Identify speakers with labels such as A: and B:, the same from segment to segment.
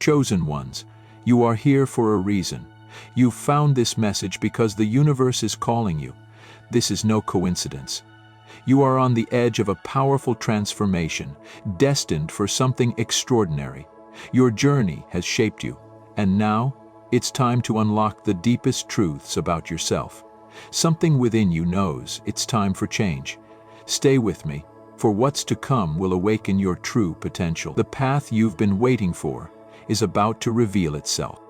A: Chosen ones, you are here for a reason. You've found this message because the universe is calling you. This is no coincidence. You are on the edge of a powerful transformation, destined for something extraordinary. Your journey has shaped you, and now it's time to unlock the deepest truths about yourself. Something within you knows it's time for change. Stay with me, for what's to come will awaken your true potential. The path you've been waiting for is about to reveal itself.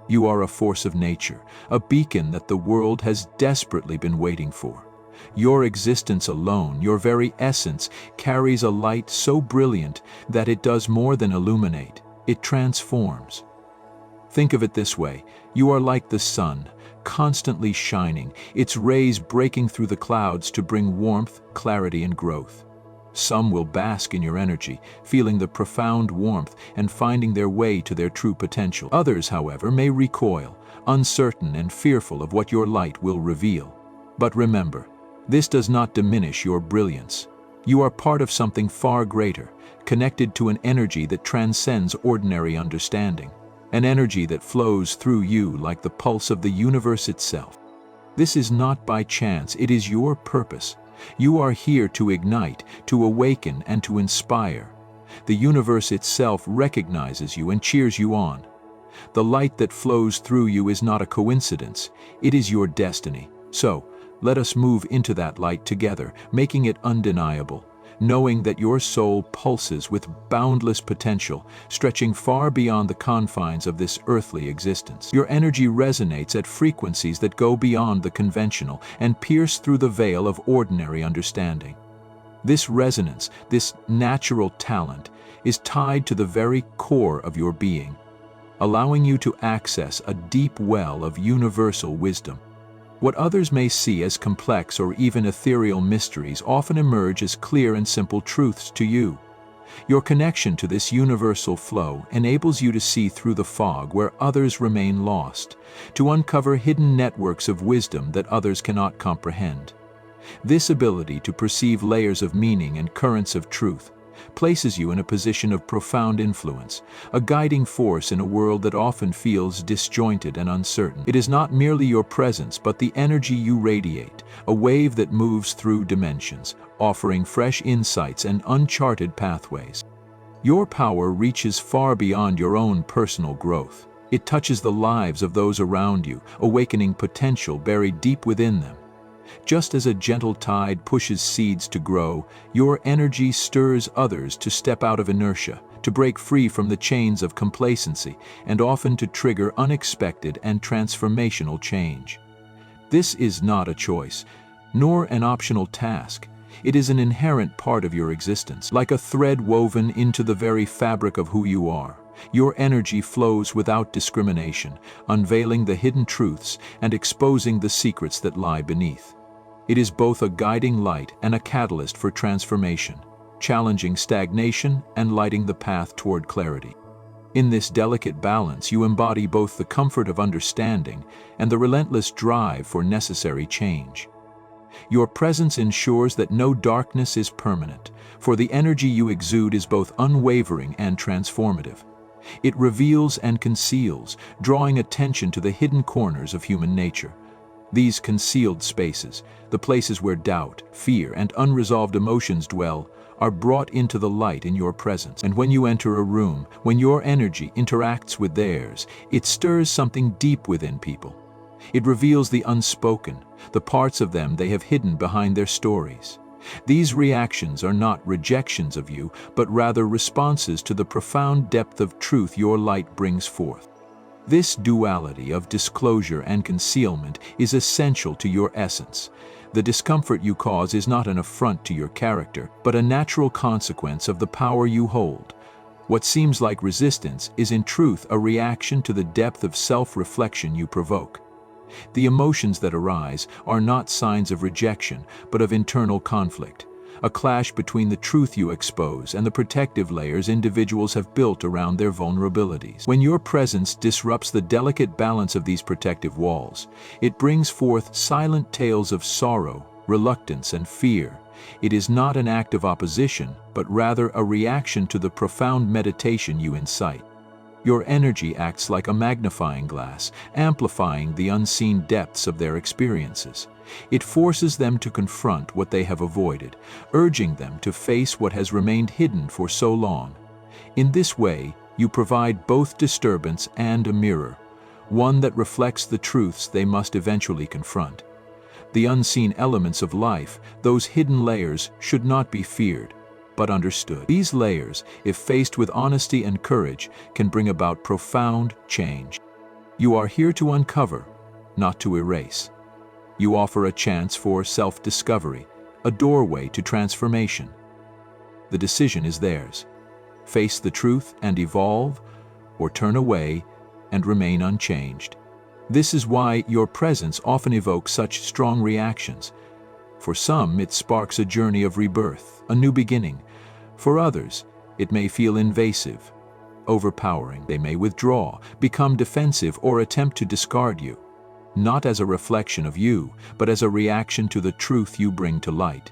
A: You are a force of nature, a beacon that the world has desperately been waiting for. Your existence alone, your very essence, carries a light so brilliant that it does more than illuminate, it transforms. Think of it this way: you are like the sun, constantly shining, its rays breaking through the clouds to bring warmth, clarity, and growth. Some will bask in your energy, feeling the profound warmth and finding their way to their true potential. Others, however, may recoil, uncertain and fearful of what your light will reveal. But remember, this does not diminish your brilliance. You are part of something far greater, connected to an energy that transcends ordinary understanding, an energy that flows through you like the pulse of the universe itself. This is not by chance, it is your purpose. You are here to ignite, to awaken, and to inspire. The universe itself recognizes you and cheers you on. The light that flows through you is not a coincidence, it is your destiny. So, let us move into that light together, making it undeniable, knowing that your soul pulses with boundless potential, stretching far beyond the confines of this earthly existence. Your energy resonates at frequencies that go beyond the conventional and pierce through the veil of ordinary understanding. This resonance, this natural talent, is tied to the very core of your being, allowing you to access a deep well of universal wisdom. What others may see as complex or even ethereal mysteries often emerge as clear and simple truths to you. Your connection to this universal flow enables you to see through the fog where others remain lost, to uncover hidden networks of wisdom that others cannot comprehend. This ability to perceive layers of meaning and currents of truth places you in a position of profound influence, a guiding force in a world that often feels disjointed and uncertain. It is not merely your presence, but the energy you radiate, a wave that moves through dimensions, offering fresh insights and uncharted pathways. Your power reaches far beyond your own personal growth. It touches the lives of those around you, awakening potential buried deep within them. Just as a gentle tide pushes seeds to grow, your energy stirs others to step out of inertia, to break free from the chains of complacency, and often to trigger unexpected and transformational change. This is not a choice, nor an optional task. It is an inherent part of your existence, like a thread woven into the very fabric of who you are. Your energy flows without discrimination, unveiling the hidden truths and exposing the secrets that lie beneath. It is both a guiding light and a catalyst for transformation, challenging stagnation and lighting the path toward clarity. In this delicate balance, you embody both the comfort of understanding and the relentless drive for necessary change. Your presence ensures that no darkness is permanent, for the energy you exude is both unwavering and transformative. It reveals and conceals, drawing attention to the hidden corners of human nature. These concealed spaces, the places where doubt, fear, and unresolved emotions dwell, are brought into the light in your presence. And when you enter a room, when your energy interacts with theirs, it stirs something deep within people. It reveals the unspoken, the parts of them they have hidden behind their stories. These reactions are not rejections of you, but rather responses to the profound depth of truth your light brings forth. This duality of disclosure and concealment is essential to your essence. The discomfort you cause is not an affront to your character, but a natural consequence of the power you hold. What seems like resistance is in truth a reaction to the depth of self-reflection you provoke. The emotions that arise are not signs of rejection, but of internal conflict, a clash between the truth you expose and the protective layers individuals have built around their vulnerabilities. When your presence disrupts the delicate balance of these protective walls, it brings forth silent tales of sorrow, reluctance, and fear. It is not an act of opposition, but rather a reaction to the profound meditation you incite. Your energy acts like a magnifying glass, amplifying the unseen depths of their experiences. It forces them to confront what they have avoided, urging them to face what has remained hidden for so long. In this way, you provide both disturbance and a mirror, one that reflects the truths they must eventually confront. The unseen elements of life, those hidden layers, should not be feared, but understood. These layers, if faced with honesty and courage, can bring about profound change. You are here to uncover, not to erase. You offer a chance for self-discovery, a doorway to transformation. The decision is theirs. Face the truth and evolve, or turn away and remain unchanged. This is why your presence often evokes such strong reactions. For some, it sparks a journey of rebirth, a new beginning. For others, it may feel invasive, overpowering. They may withdraw, become defensive, or attempt to discard you, not as a reflection of you, but as a reaction to the truth you bring to light.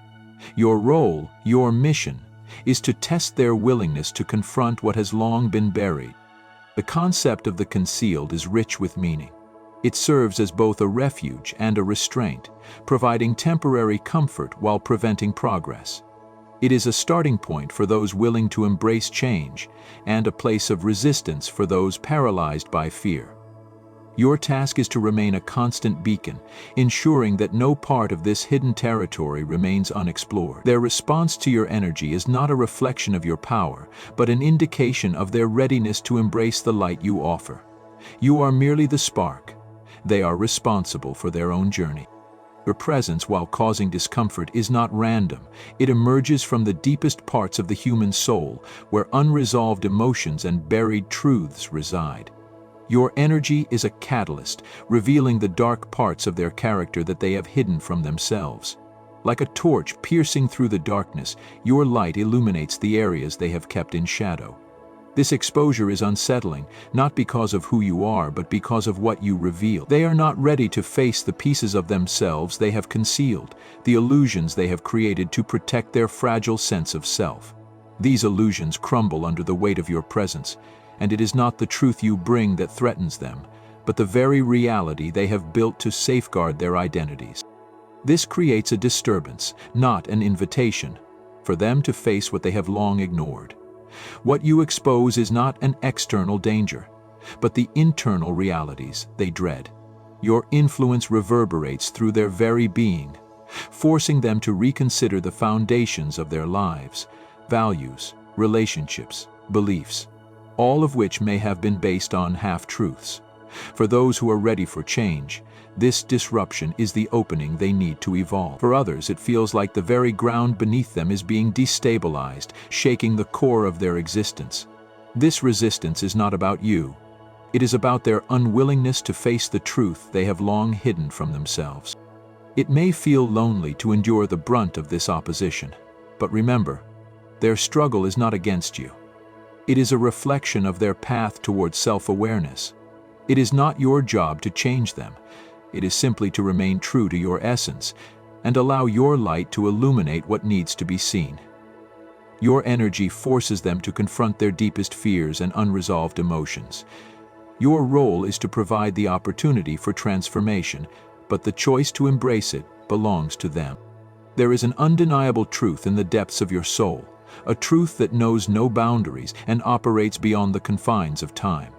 A: Your role, your mission, is to test their willingness to confront what has long been buried. The concept of the concealed is rich with meaning. It serves as both a refuge and a restraint, providing temporary comfort while preventing progress. It is a starting point for those willing to embrace change, and a place of resistance for those paralyzed by fear. Your task is to remain a constant beacon, ensuring that no part of this hidden territory remains unexplored. Their response to your energy is not a reflection of your power, but an indication of their readiness to embrace the light you offer. You are merely the spark. They are responsible for their own journey. Your presence, while causing discomfort, is not random. It emerges from the deepest parts of the human soul, where unresolved emotions and buried truths reside. Your energy is a catalyst, revealing the dark parts of their character that they have hidden from themselves. Like a torch piercing through the darkness, your light illuminates the areas they have kept in shadow. This exposure is unsettling, not because of who you are, but because of what you reveal. They are not ready to face the pieces of themselves they have concealed, the illusions they have created to protect their fragile sense of self. These illusions crumble under the weight of your presence, and it is not the truth you bring that threatens them, but the very reality they have built to safeguard their identities. This creates a disturbance, not an invitation, for them to face what they have long ignored. What you expose is not an external danger, but the internal realities they dread. Your influence reverberates through their very being, forcing them to reconsider the foundations of their lives, values, relationships, beliefs, all of which may have been based on half-truths. For those who are ready for change, this disruption is the opening they need to evolve. For others, it feels like the very ground beneath them is being destabilized, shaking the core of their existence. This resistance is not about you. It is about their unwillingness to face the truth they have long hidden from themselves. It may feel lonely to endure the brunt of this opposition, but remember, their struggle is not against you. It is a reflection of their path towards self-awareness. It is not your job to change them. It is simply to remain true to your essence and allow your light to illuminate what needs to be seen. Your energy forces them to confront their deepest fears and unresolved emotions. Your role is to provide the opportunity for transformation, but the choice to embrace it belongs to them. There is an undeniable truth in the depths of your soul, a truth that knows no boundaries and operates beyond the confines of time.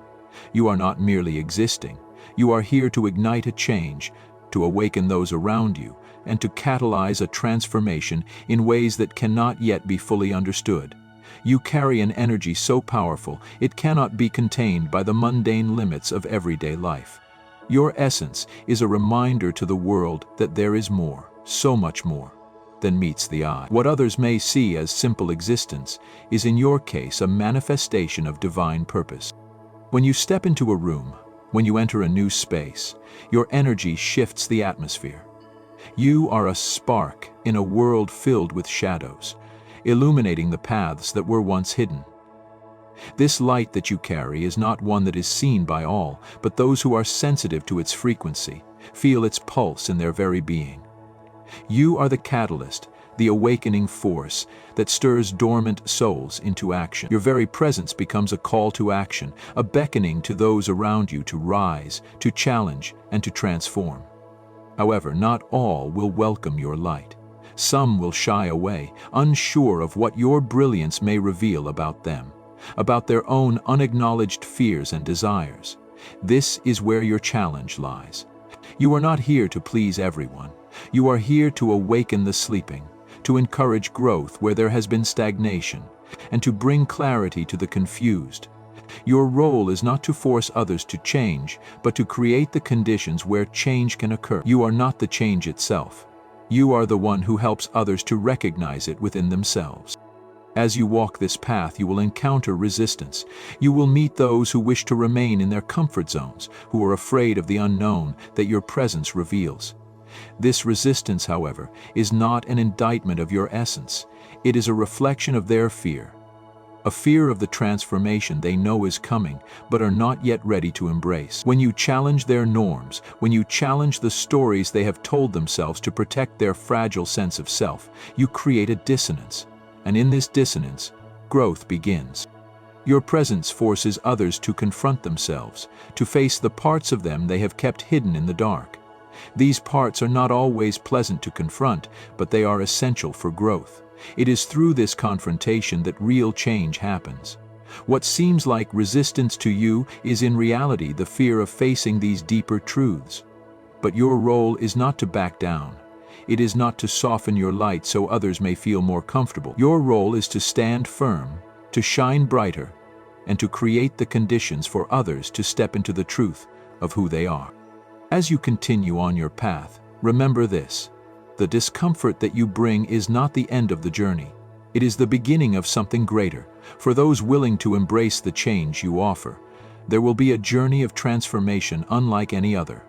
A: You are not merely existing. You are here to ignite a change, to awaken those around you, and to catalyze a transformation in ways that cannot yet be fully understood. You carry an energy so powerful it cannot be contained by the mundane limits of everyday life. Your essence is a reminder to the world that there is more, so much more, than meets the eye. What others may see as simple existence is in your case a manifestation of divine purpose. When you step into a room, when you enter a new space, your energy shifts the atmosphere. You are a spark in a world filled with shadows, illuminating the paths that were once hidden. This light that you carry is not one that is seen by all, but those who are sensitive to its frequency, feel its pulse in their very being. You are the catalyst, the awakening force that stirs dormant souls into action. Your very presence becomes a call to action, a beckoning to those around you to rise, to challenge, and to transform. However, not all will welcome your light. Some will shy away, unsure of what your brilliance may reveal about them, about their own unacknowledged fears and desires. This is where your challenge lies. You are not here to please everyone. You are here to awaken the sleeping, to encourage growth where there has been stagnation, and to bring clarity to the confused. Your role is not to force others to change, but to create the conditions where change can occur. You are not the change itself. You are the one who helps others to recognize it within themselves. As you walk this path, you will encounter resistance. You will meet those who wish to remain in their comfort zones, who are afraid of the unknown that your presence reveals. This resistance, however, is not an indictment of your essence. It is a reflection of their fear. A fear of the transformation they know is coming, but are not yet ready to embrace. When you challenge their norms, when you challenge the stories they have told themselves to protect their fragile sense of self, you create a dissonance. And in this dissonance, growth begins. Your presence forces others to confront themselves, to face the parts of them they have kept hidden in the dark. These parts are not always pleasant to confront, but they are essential for growth. It is through this confrontation that real change happens. What seems like resistance to you is in reality the fear of facing these deeper truths. But your role is not to back down. It is not to soften your light so others may feel more comfortable. Your role is to stand firm, to shine brighter, and to create the conditions for others to step into the truth of who they are. As you continue on your path, remember this: the discomfort that you bring is not the end of the journey. It is the beginning of something greater. For those willing to embrace the change you offer, there will be a journey of transformation unlike any other.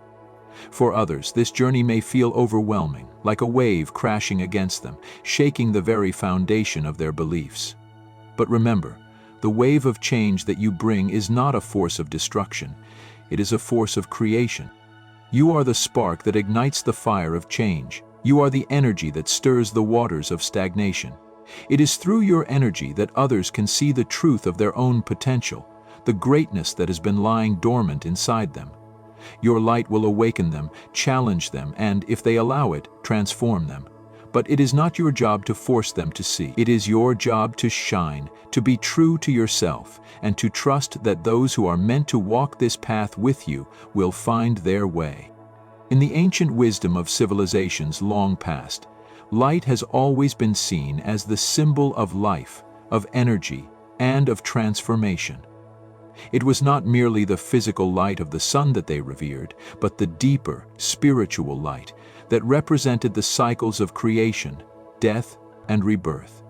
A: For others, this journey may feel overwhelming, like a wave crashing against them, shaking the very foundation of their beliefs. But remember, the wave of change that you bring is not a force of destruction. It is a force of creation. You are the spark that ignites the fire of change. You are the energy that stirs the waters of stagnation. It is through your energy that others can see the truth of their own potential, the greatness that has been lying dormant inside them. Your light will awaken them, challenge them, and, if they allow it, transform them. But it is not your job to force them to see. It is your job to shine, to be true to yourself, and to trust that those who are meant to walk this path with you will find their way. In the ancient wisdom of civilizations long past, light has always been seen as the symbol of life, of energy, and of transformation. It was not merely the physical light of the sun that they revered, but the deeper, spiritual light that represented the cycles of creation, death, and rebirth.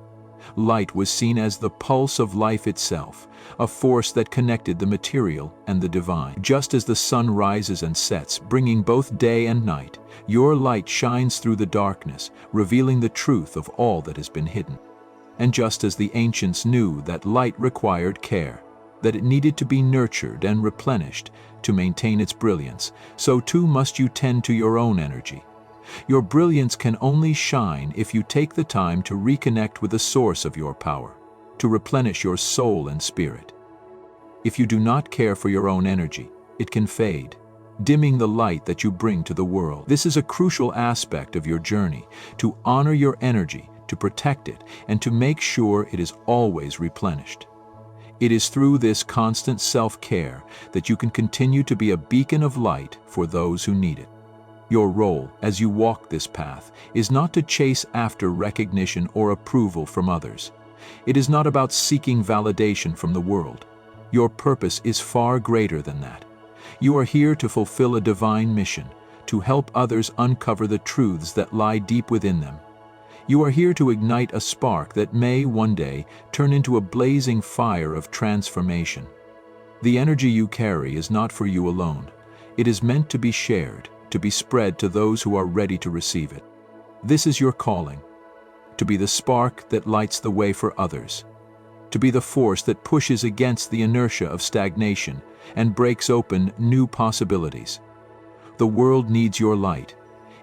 A: Light was seen as the pulse of life itself, a force that connected the material and the divine. Just as the sun rises and sets, bringing both day and night, your light shines through the darkness, revealing the truth of all that has been hidden. And just as the ancients knew that light required care, that it needed to be nurtured and replenished to maintain its brilliance, so too must you tend to your own energy. Your brilliance can only shine if you take the time to reconnect with the source of your power, to replenish your soul and spirit. If you do not care for your own energy, it can fade, dimming the light that you bring to the world. This is a crucial aspect of your journey, to honor your energy, to protect it, and to make sure it is always replenished. It is through this constant self-care that you can continue to be a beacon of light for those who need it. Your role, as you walk this path, is not to chase after recognition or approval from others. It is not about seeking validation from the world. Your purpose is far greater than that. You are here to fulfill a divine mission, to help others uncover the truths that lie deep within them. You are here to ignite a spark that may, one day, turn into a blazing fire of transformation. The energy you carry is not for you alone. It is meant to be shared, to be spread to those who are ready to receive it. This is your calling, to be the spark that lights the way for others, to be the force that pushes against the inertia of stagnation and breaks open new possibilities. The world needs your light.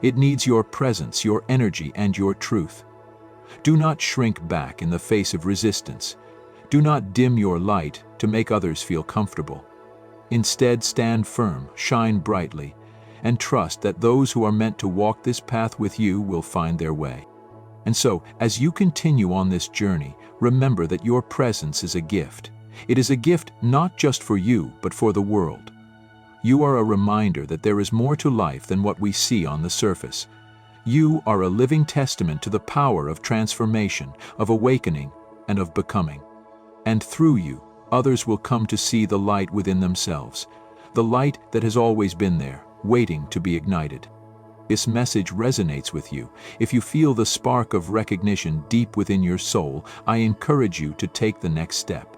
A: It needs your presence, your energy, and your truth. Do not shrink back in the face of resistance. Do not dim your light to make others feel comfortable. Instead, stand firm, shine brightly, and trust that those who are meant to walk this path with you will find their way. And so, as you continue on this journey, remember that your presence is a gift. It is a gift not just for you, but for the world. You are a reminder that there is more to life than what we see on the surface. You are a living testament to the power of transformation, of awakening, and of becoming. And through you, others will come to see the light within themselves, the light that has always been there, waiting to be ignited. This message resonates with you. If you feel the spark of recognition deep within your soul, I encourage you to take the next step.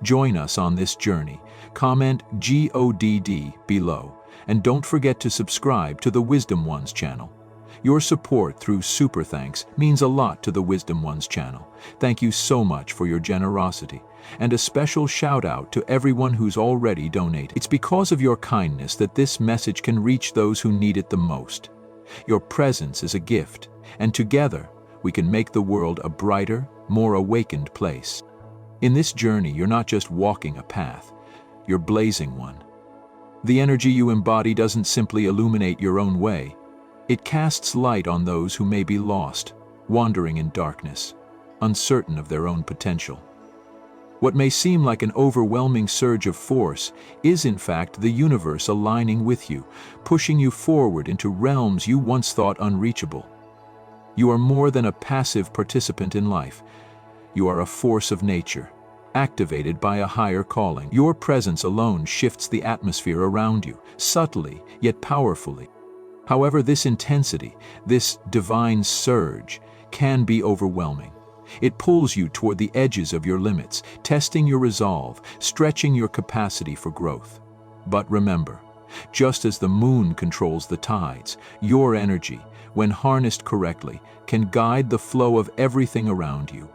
A: Join us on this journey. Comment GODD below, and don't forget to subscribe to the Wisdom Ones channel. Your support through Super Thanks means a lot to the Wisdom Ones channel. Thank you so much for your generosity. And a special shout out to everyone who's already donated. It's because of your kindness that this message can reach those who need it the most. Your presence is a gift, and together we can make the world a brighter, more awakened place. In this journey, you're not just walking a path, you're blazing one. The energy you embody doesn't simply illuminate your own way. It casts light on those who may be lost, wandering in darkness, uncertain of their own potential. What may seem like an overwhelming surge of force is in fact the universe aligning with you, pushing you forward into realms you once thought unreachable. You are more than a passive participant in life. You are a force of nature, activated by a higher calling. Your presence alone shifts the atmosphere around you, subtly yet powerfully. However, this intensity, this divine surge, can be overwhelming. It pulls you toward the edges of your limits, testing your resolve, stretching your capacity for growth. But remember, just as the moon controls the tides, your energy, when harnessed correctly, can guide the flow of everything around you.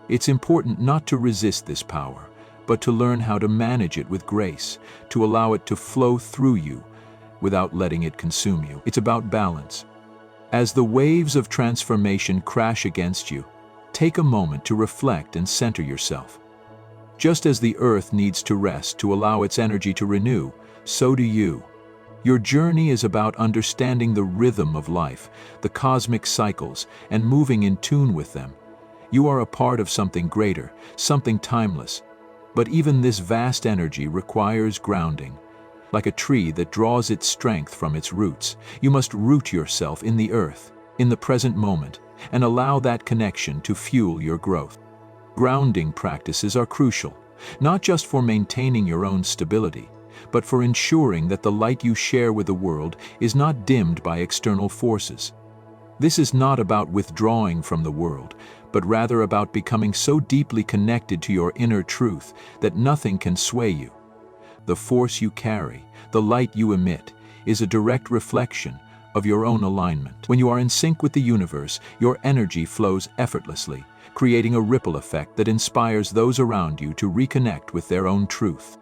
A: It's important not to resist this power, but to learn how to manage it with grace, to allow it to flow through you without letting it consume you. It's about balance. As the waves of transformation crash against you, take a moment to reflect and center yourself. Just as the earth needs to rest to allow its energy to renew, so do you. Your journey is about understanding the rhythm of life, the cosmic cycles, and moving in tune with them. You are a part of something greater, something timeless. But even this vast energy requires grounding. Like a tree that draws its strength from its roots, you must root yourself in the earth, in the present moment, and allow that connection to fuel your growth. Grounding practices are crucial, not just for maintaining your own stability, but for ensuring that the light you share with the world is not dimmed by external forces. This is not about withdrawing from the world, but rather about becoming so deeply connected to your inner truth that nothing can sway you. The force you carry, the light you emit, is a direct reflection of your own alignment. When you are in sync with the universe, your energy flows effortlessly, creating a ripple effect that inspires those around you to reconnect with their own truth.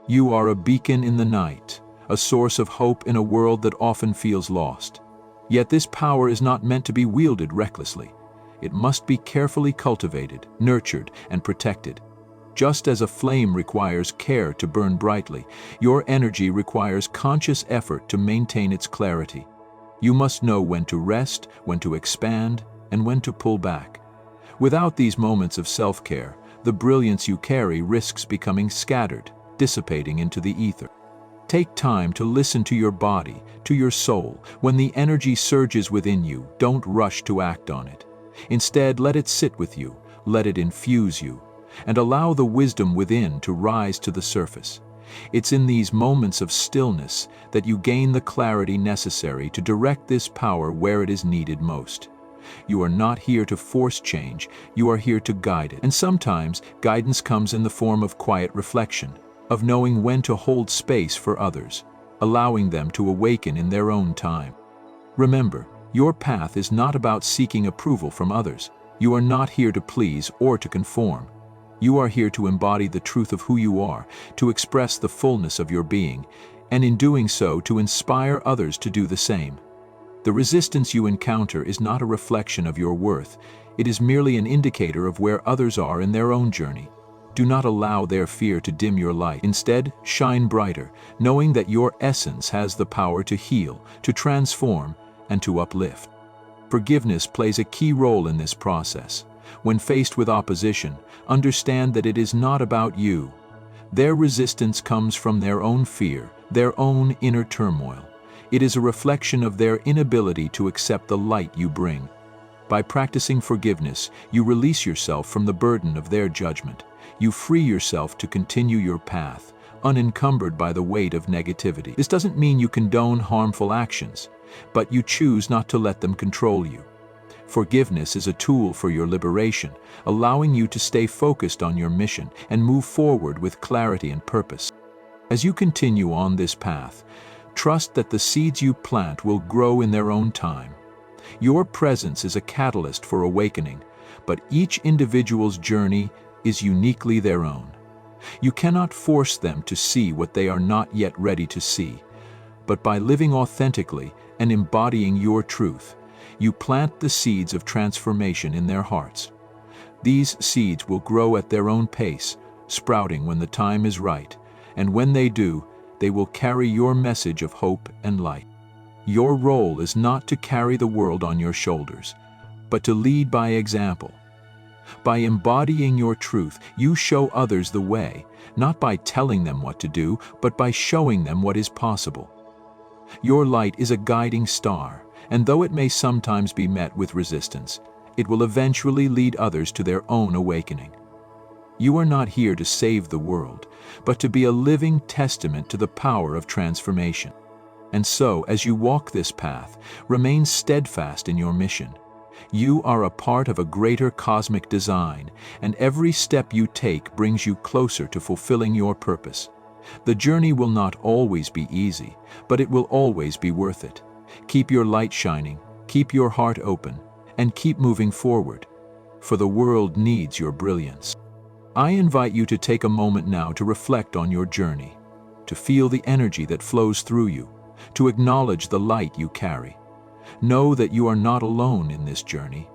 A: You are a beacon in the night, a source of hope in a world that often feels lost. Yet this power is not meant to be wielded recklessly. It must be carefully cultivated, nurtured, and protected. Just as a flame requires care to burn brightly, your energy requires conscious effort to maintain its clarity. You must know when to rest, when to expand, and when to pull back. Without these moments of self-care, the brilliance you carry risks becoming scattered, dissipating into the ether. Take time to listen to your body, to your soul. When the energy surges within you, don't rush to act on it. Instead, let it sit with you, let it infuse you, and allow the wisdom within to rise to the surface. It's in these moments of stillness that you gain the clarity necessary to direct this power where it is needed most. You are not here to force change, you are here to guide it. And sometimes, guidance comes in the form of quiet reflection, of knowing when to hold space for others, allowing them to awaken in their own time. Remember, your path is not about seeking approval from others. You are not here to please or to conform. You are here to embody the truth of who you are, to express the fullness of your being, and in doing so to inspire others to do the same. The resistance you encounter is not a reflection of your worth, it is merely an indicator of where others are in their own journey. Do not allow their fear to dim your light. Instead, shine brighter, knowing that your essence has the power to heal, to transform, and to uplift. Forgiveness plays a key role in this process. When faced with opposition, understand that it is not about you. Their resistance comes from their own fear, their own inner turmoil. It is a reflection of their inability to accept the light you bring. By practicing forgiveness, you release yourself from the burden of their judgment. You free yourself to continue your path, unencumbered by the weight of negativity. This doesn't mean you condone harmful actions, but you choose not to let them control you. Forgiveness is a tool for your liberation, allowing you to stay focused on your mission and move forward with clarity and purpose. As you continue on this path, trust that the seeds you plant will grow in their own time. Your presence is a catalyst for awakening, but each individual's journey is uniquely their own. You cannot force them to see what they are not yet ready to see, but by living authentically and embodying your truth, you plant the seeds of transformation in their hearts. These seeds will grow at their own pace, sprouting when the time is right, and when they do, they will carry your message of hope and light. Your role is not to carry the world on your shoulders, but to lead by example. By embodying your truth, you show others the way, not by telling them what to do, but by showing them what is possible. Your light is a guiding star, and though it may sometimes be met with resistance, it will eventually lead others to their own awakening. You are not here to save the world, but to be a living testament to the power of transformation. And so, as you walk this path, remain steadfast in your mission. You are a part of a greater cosmic design, and every step you take brings you closer to fulfilling your purpose. The journey will not always be easy, but it will always be worth it. Keep your light shining, keep your heart open, and keep moving forward, for the world needs your brilliance. I invite you to take a moment now to reflect on your journey, to feel the energy that flows through you, to acknowledge the light you carry. Know that you are not alone in this journey.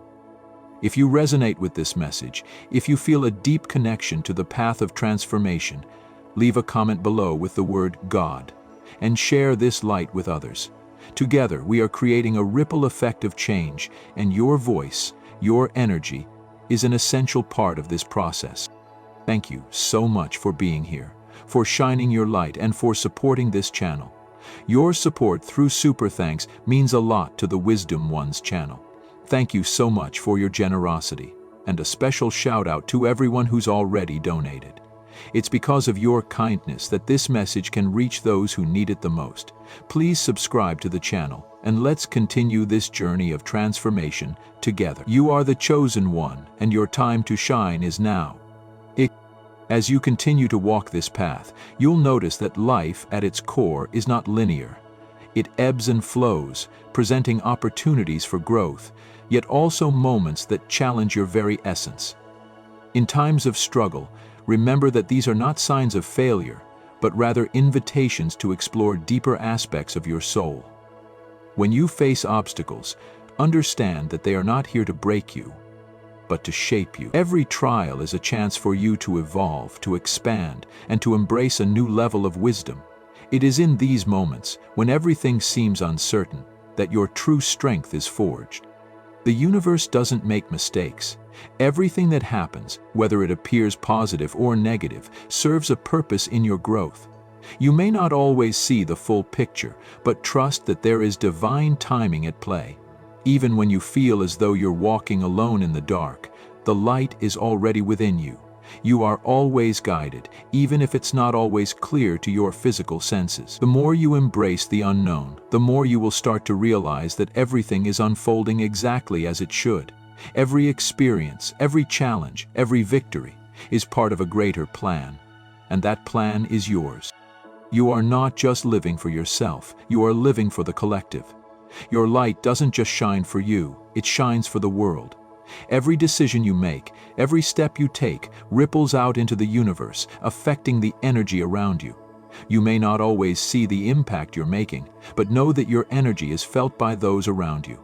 A: If you resonate with this message, if you feel a deep connection to the path of transformation, leave a comment below with the word God, and share this light with others. Together, we are creating a ripple effect of change, and your voice, your energy, is an essential part of this process. Thank you so much for being here, for shining your light, and for supporting this channel. Your support through Super Thanks means a lot to the Wisdom Ones channel. Thank you so much for your generosity, and a special shout out to everyone who's already donated. It's because of your kindness that this message can reach those who need it the most. Please subscribe to the channel, and let's continue this journey of transformation together. You are the chosen one, and your time to shine is now. As you continue to walk this path, you'll notice that life at its core is not linear. It ebbs and flows, presenting opportunities for growth, yet also moments that challenge your very essence. In times of struggle, remember that these are not signs of failure, but rather invitations to explore deeper aspects of your soul. When you face obstacles, understand that they are not here to break you, but to shape you. Every trial is a chance for you to evolve, to expand, and to embrace a new level of wisdom. It is in these moments, when everything seems uncertain, that your true strength is forged. The universe doesn't make mistakes. Everything that happens, whether it appears positive or negative, serves a purpose in your growth. You may not always see the full picture, but trust that there is divine timing at play. Even when you feel as though you're walking alone in the dark, the light is already within you. You are always guided, even if it's not always clear to your physical senses. The more you embrace the unknown, the more you will start to realize that everything is unfolding exactly as it should. Every experience, every challenge, every victory is part of a greater plan, and that plan is yours. You are not just living for yourself, you are living for the collective. Your light doesn't just shine for you, it shines for the world. Every decision you make, every step you take, ripples out into the universe, affecting the energy around you. You may not always see the impact you're making, but know that your energy is felt by those around you.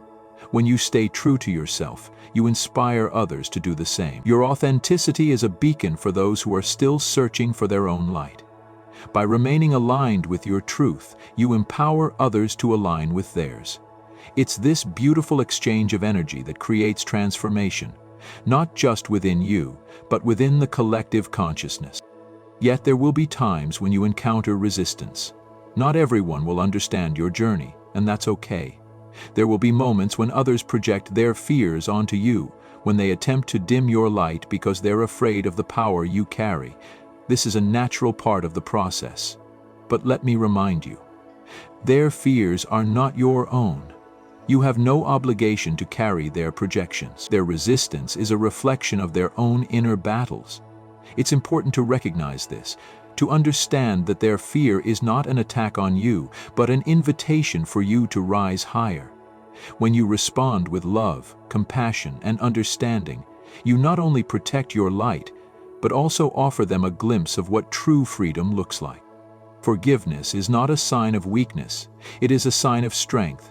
A: When you stay true to yourself, you inspire others to do the same. Your authenticity is a beacon for those who are still searching for their own light. By remaining aligned with your truth, you empower others to align with theirs. It's this beautiful exchange of energy that creates transformation, not just within you, but within the collective consciousness. Yet there will be times when you encounter resistance. Not everyone will understand your journey, and that's okay. There will be moments when others project their fears onto you, when they attempt to dim your light because they're afraid of the power you carry. This is a natural part of the process. But let me remind you, their fears are not your own. You have no obligation to carry their projections. Their resistance is a reflection of their own inner battles. It's important to recognize this, to understand that their fear is not an attack on you, but an invitation for you to rise higher. When you respond with love, compassion, and understanding, you not only protect your light, but also offer them a glimpse of what true freedom looks like. Forgiveness is not a sign of weakness, it is a sign of strength.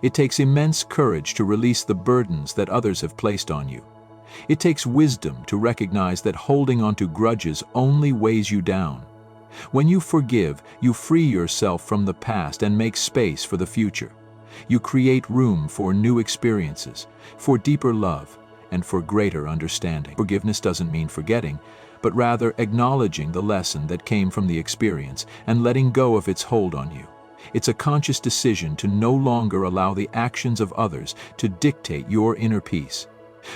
A: It takes immense courage to release the burdens that others have placed on you. It takes wisdom to recognize that holding onto grudges only weighs you down. When you forgive, you free yourself from the past and make space for the future. You create room for new experiences, for deeper love, and for greater understanding. Forgiveness doesn't mean forgetting, but rather acknowledging the lesson that came from the experience and letting go of its hold on you. It's a conscious decision to no longer allow the actions of others to dictate your inner peace.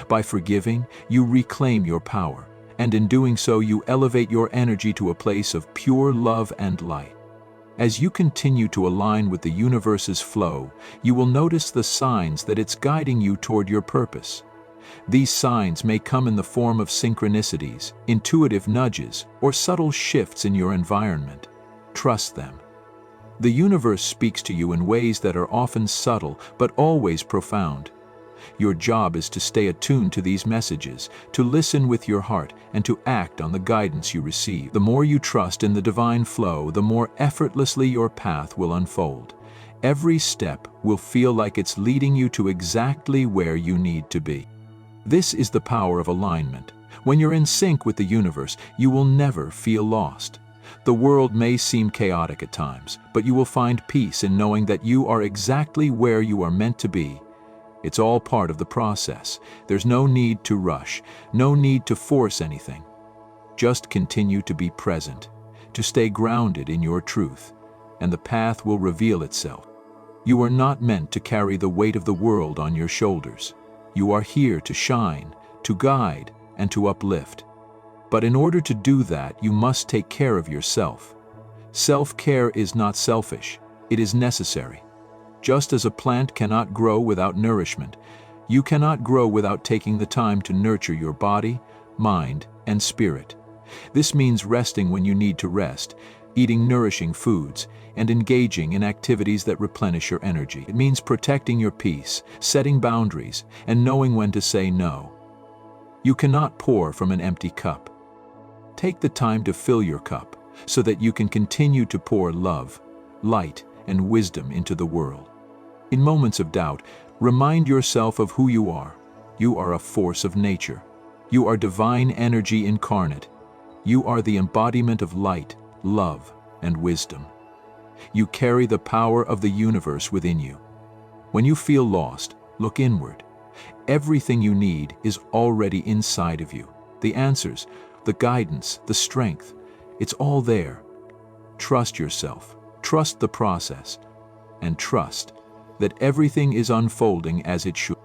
A: By forgiving, you reclaim your power, and in doing so you elevate your energy to a place of pure love and light. As you continue to align with the universe's flow, you will notice the signs that it's guiding you toward your purpose. These signs may come in the form of synchronicities, intuitive nudges, or subtle shifts in your environment. Trust them. The universe speaks to you in ways that are often subtle but always profound. Your job is to stay attuned to these messages, to listen with your heart, and to act on the guidance you receive. The more you trust in the divine flow, the more effortlessly your path will unfold. Every step will feel like it's leading you to exactly where you need to be. This is the power of alignment. When you're in sync with the universe, you will never feel lost. The world may seem chaotic at times, but you will find peace in knowing that you are exactly where you are meant to be. It's all part of the process. There's no need to rush, no need to force anything. Just continue to be present, to stay grounded in your truth, and the path will reveal itself. You are not meant to carry the weight of the world on your shoulders. You are here to shine, to guide, and to uplift. But in order to do that, you must take care of yourself. Self-care is not selfish, it is necessary. Just as a plant cannot grow without nourishment, you cannot grow without taking the time to nurture your body, mind, and spirit. This means resting when you need to rest, eating nourishing foods, and engaging in activities that replenish your energy. It means protecting your peace, setting boundaries, and knowing when to say no. You cannot pour from an empty cup. Take the time to fill your cup so that you can continue to pour love, light, and wisdom into the world. In moments of doubt, remind yourself of who you are. You are a force of nature. You are divine energy incarnate. You are the embodiment of light, love, and wisdom. You carry the power of the universe within you. When you feel lost, look inward. Everything you need is already inside of you. The answers, the guidance, the strength, it's all there. Trust yourself, trust the process, and trust that everything is unfolding as it should.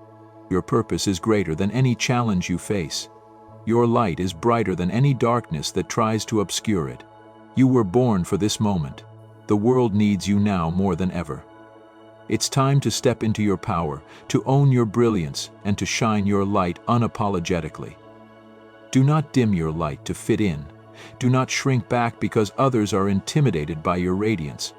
A: Your purpose is greater than any challenge you face. Your light is brighter than any darkness that tries to obscure it. You were born for this moment. The world needs you now more than ever. It's time to step into your power, to own your brilliance, and to shine your light unapologetically. Do not dim your light to fit in. Do not shrink back because others are intimidated by your radiance.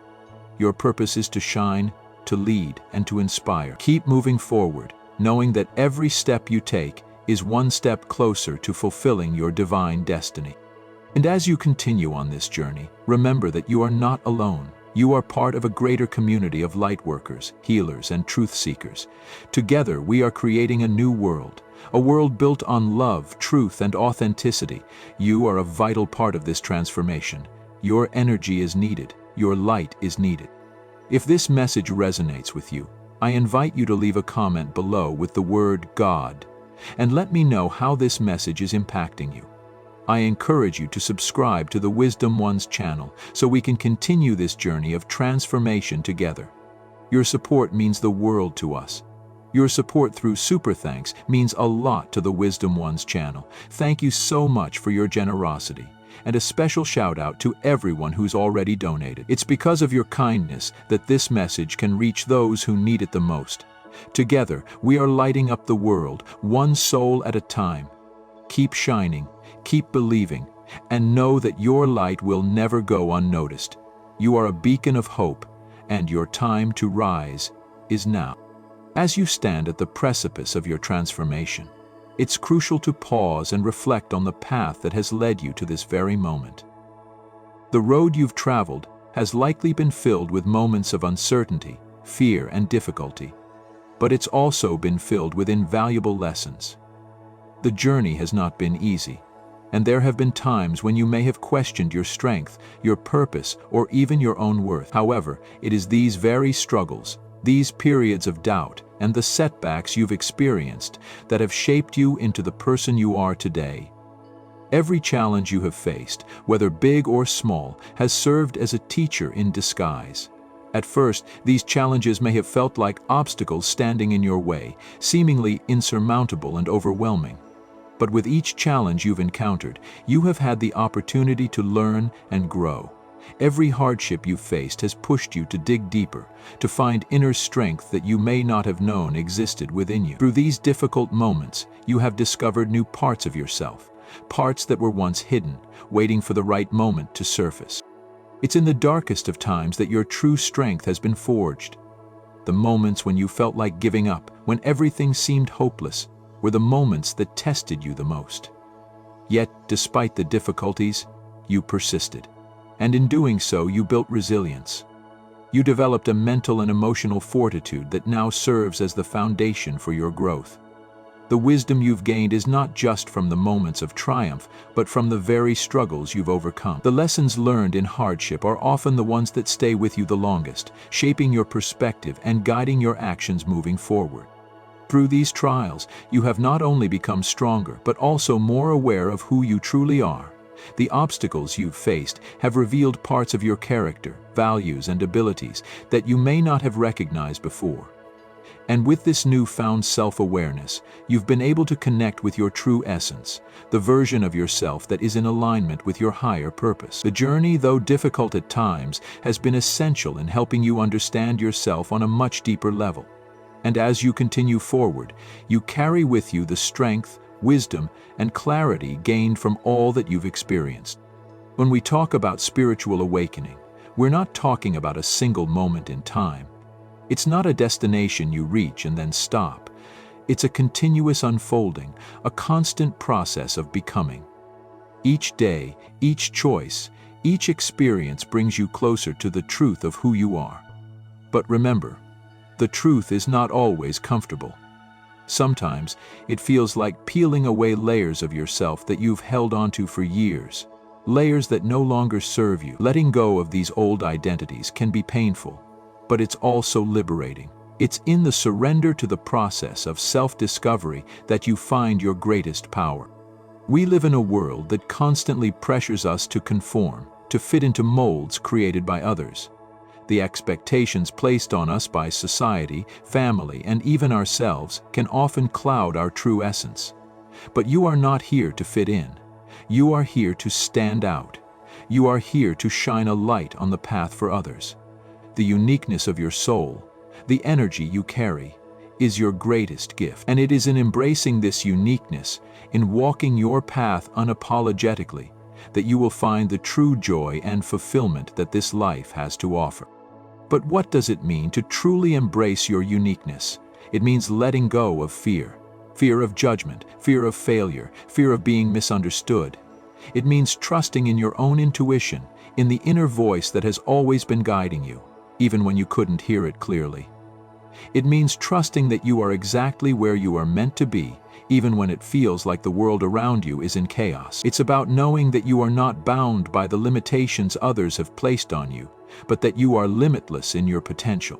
A: Your purpose is to shine, to lead, and to inspire. Keep moving forward, knowing that every step you take is one step closer to fulfilling your divine destiny. And as you continue on this journey, remember that you are not alone. You are part of a greater community of light workers, healers, and truth seekers. Together, we are creating a new world, a world built on love, truth, and authenticity. You are a vital part of this transformation. Your energy is needed. Your light is needed. If this message resonates with you, I invite you to leave a comment below with the word God, and let me know how this message is impacting you. I encourage you to subscribe to the Wisdom One's channel so we can continue this journey of transformation together. Your support means the world to us. Your support through Super Thanks means a lot to the Wisdom One's channel. Thank you so much for your generosity. And a special shout out to everyone who's already donated. It's because of your kindness that this message can reach those who need it the most. Together, we are lighting up the world, one soul at a time. Keep shining, keep believing, and know that your light will never go unnoticed. You are a beacon of hope, and your time to rise is now. As you stand at the precipice of your transformation, it's crucial to pause and reflect on the path that has led you to this very moment. The road you've traveled has likely been filled with moments of uncertainty, fear, and difficulty, but it's also been filled with invaluable lessons. The journey has not been easy, and there have been times when you may have questioned your strength, your purpose, or even your own worth. However, it is these very struggles, these periods of doubt, and the setbacks you've experienced that have shaped you into the person you are today. Every challenge you have faced, whether big or small, has served as a teacher in disguise. At first, these challenges may have felt like obstacles standing in your way, seemingly insurmountable and overwhelming. But with each challenge you've encountered, you have had the opportunity to learn and grow. Every hardship you've faced has pushed you to dig deeper, to find inner strength that you may not have known existed within you. Through these difficult moments, you have discovered new parts of yourself, parts that were once hidden, waiting for the right moment to surface. It's in the darkest of times that your true strength has been forged. The moments when you felt like giving up, when everything seemed hopeless, were the moments that tested you the most. Yet, despite the difficulties, you persisted. And in doing so, you built resilience. You developed a mental and emotional fortitude that now serves as the foundation for your growth. The wisdom you've gained is not just from the moments of triumph, but from the very struggles you've overcome. The lessons learned in hardship are often the ones that stay with you the longest, shaping your perspective and guiding your actions moving forward. Through these trials, you have not only become stronger, but also more aware of who you truly are. The obstacles you've faced have revealed parts of your character, values, and abilities that you may not have recognized before. And with this newfound self-awareness, you've been able to connect with your true essence, the version of yourself that is in alignment with your higher purpose. The journey, though difficult at times, has been essential in helping you understand yourself on a much deeper level. And as you continue forward, you carry with you the strength, wisdom, and clarity gained from all that you've experienced. When we talk about spiritual awakening, we're not talking about a single moment in time. It's not a destination you reach and then stop. It's a continuous unfolding, a constant process of becoming. Each day, each choice, each experience brings you closer to the truth of who you are. But remember, the truth is not always comfortable. Sometimes, it feels like peeling away layers of yourself that you've held onto for years, layers that no longer serve you. Letting go of these old identities can be painful, but it's also liberating. It's in the surrender to the process of self-discovery that you find your greatest power. We live in a world that constantly pressures us to conform, to fit into molds created by others. The expectations placed on us by society, family, and even ourselves can often cloud our true essence. But you are not here to fit in. You are here to stand out. You are here to shine a light on the path for others. The uniqueness of your soul, the energy you carry, is your greatest gift. And it is in embracing this uniqueness, in walking your path unapologetically, that you will find the true joy and fulfillment that this life has to offer. But what does it mean to truly embrace your uniqueness? It means letting go of fear. Fear of judgment, fear of failure, fear of being misunderstood. It means trusting in your own intuition, in the inner voice that has always been guiding you, even when you couldn't hear it clearly. It means trusting that you are exactly where you are meant to be, even when it feels like the world around you is in chaos. It's about knowing that you are not bound by the limitations others have placed on you, but that you are limitless in your potential.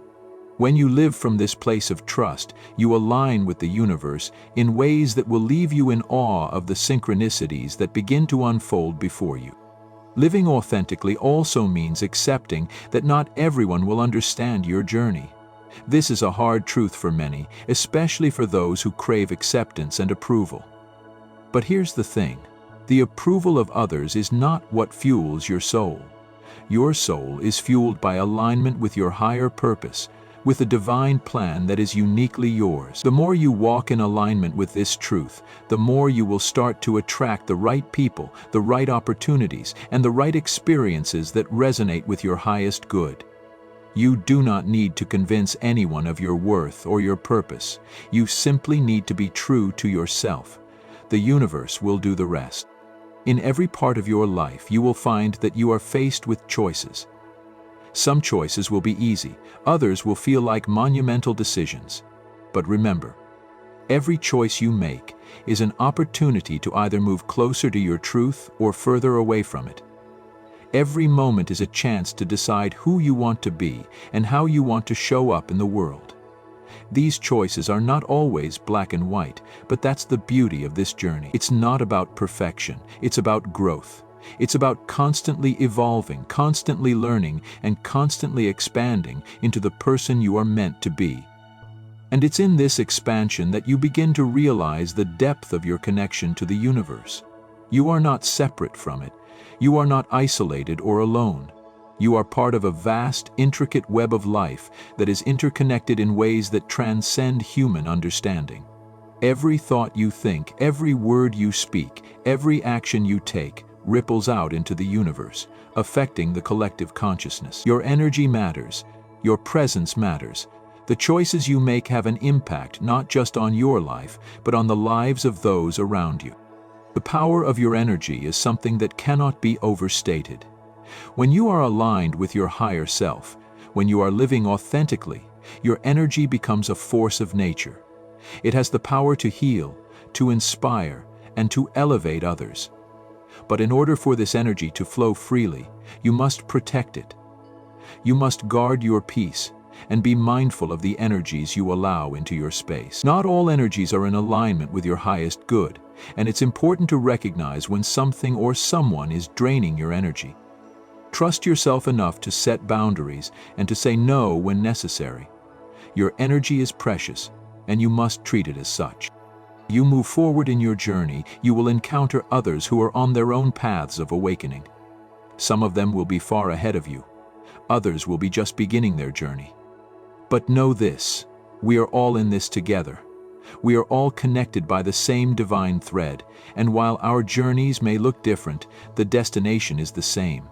A: When you live from this place of trust, you align with the universe in ways that will leave you in awe of the synchronicities that begin to unfold before you. Living authentically also means accepting that not everyone will understand your journey. This is a hard truth for many, especially for those who crave acceptance and approval. But here's the thing: the approval of others is not what fuels your soul. Your soul is fueled by alignment with your higher purpose, with a divine plan that is uniquely yours. The more you walk in alignment with this truth, the more you will start to attract the right people, the right opportunities, and the right experiences that resonate with your highest good. You do not need to convince anyone of your worth or your purpose. You simply need to be true to yourself. The universe will do the rest. In every part of your life, you will find that you are faced with choices. Some choices will be easy, others will feel like monumental decisions. But remember, every choice you make is an opportunity to either move closer to your truth or further away from it. Every moment is a chance to decide who you want to be and how you want to show up in the world. These choices are not always black and white, but that's the beauty of this journey. It's not about perfection, it's about growth. It's about constantly evolving, constantly learning, and constantly expanding into the person you are meant to be. And it's in this expansion that you begin to realize the depth of your connection to the universe. You are not separate from it. You are not isolated or alone. You are part of a vast, intricate web of life that is interconnected in ways that transcend human understanding. Every thought you think, every word you speak, every action you take ripples out into the universe, affecting the collective consciousness. Your energy matters. Your presence matters. The choices you make have an impact not just on your life, but on the lives of those around you. The power of your energy is something that cannot be overstated. When you are aligned with your higher self, when you are living authentically, your energy becomes a force of nature. It has the power to heal, to inspire, and to elevate others. But in order for this energy to flow freely, you must protect it. You must guard your peace and be mindful of the energies you allow into your space. Not all energies are in alignment with your highest good, and it's important to recognize when something or someone is draining your energy. Trust yourself enough to set boundaries and to say no when necessary. Your energy is precious, and you must treat it as such. You move forward in your journey, you will encounter others who are on their own paths of awakening. Some of them will be far ahead of you. Others will be just beginning their journey. But know this: we are all in this together. We are all connected by the same divine thread, and while our journeys may look different, the destination is the same.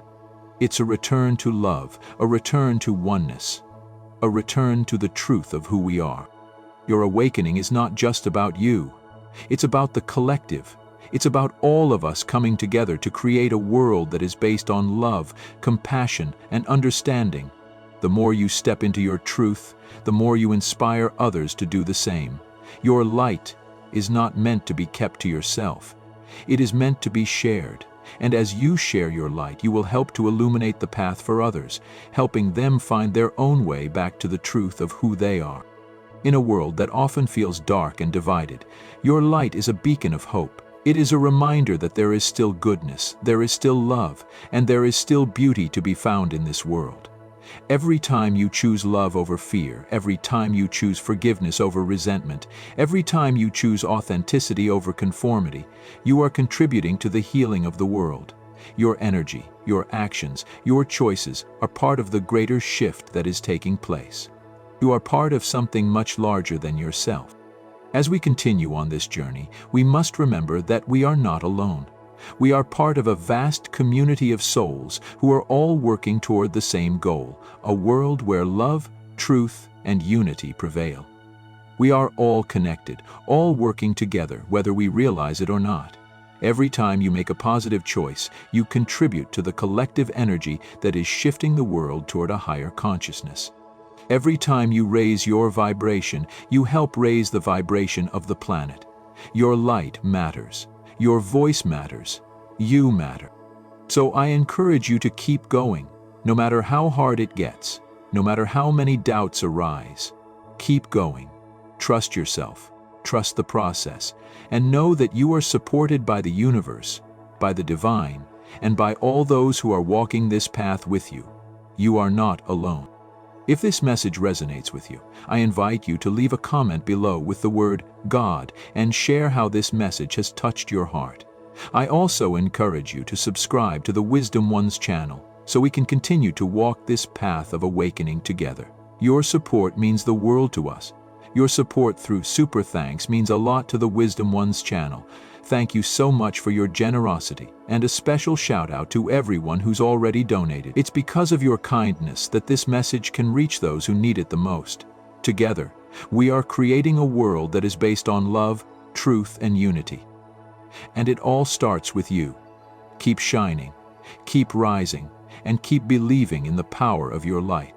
A: It's a return to love, a return to oneness, a return to the truth of who we are. Your awakening is not just about you. It's about the collective. It's about all of us coming together to create a world that is based on love, compassion, and understanding. The more you step into your truth, the more you inspire others to do the same. Your light is not meant to be kept to yourself. It is meant to be shared. And as you share your light, you will help to illuminate the path for others, helping them find their own way back to the truth of who they are. In a world that often feels dark and divided, your light is a beacon of hope. It is a reminder that there is still goodness, there is still love, and there is still beauty to be found in this world. Every time you choose love over fear, every time you choose forgiveness over resentment, every time you choose authenticity over conformity, you are contributing to the healing of the world. Your energy, your actions, your choices are part of the greater shift that is taking place. You are part of something much larger than yourself. As we continue on this journey, we must remember that we are not alone. We are part of a vast community of souls who are all working toward the same goal, a world where love, truth, and unity prevail. We are all connected, all working together, whether we realize it or not. Every time you make a positive choice, you contribute to the collective energy that is shifting the world toward a higher consciousness. Every time you raise your vibration, you help raise the vibration of the planet. Your light matters. Your voice matters. You matter. So I encourage you to keep going, no matter how hard it gets, no matter how many doubts arise. Keep going. Trust yourself. Trust the process, and know that you are supported by the universe, by the divine, and by all those who are walking this path with you. You are not alone. If this message resonates with you, I invite you to leave a comment below with the word God and share how this message has touched your heart. I also encourage you to subscribe to the Wisdom Ones channel so we can continue to walk this path of awakening together. Your support means the world to us. Your support through super thanks means a lot to the Wisdom Ones channel. Thank you so much for your generosity, and a special shout out to everyone who's already donated. It's because of your kindness that this message can reach those who need it the most. Together, we are creating a world that is based on love, truth, and unity. And it all starts with you. Keep shining, keep rising, and keep believing in the power of your light.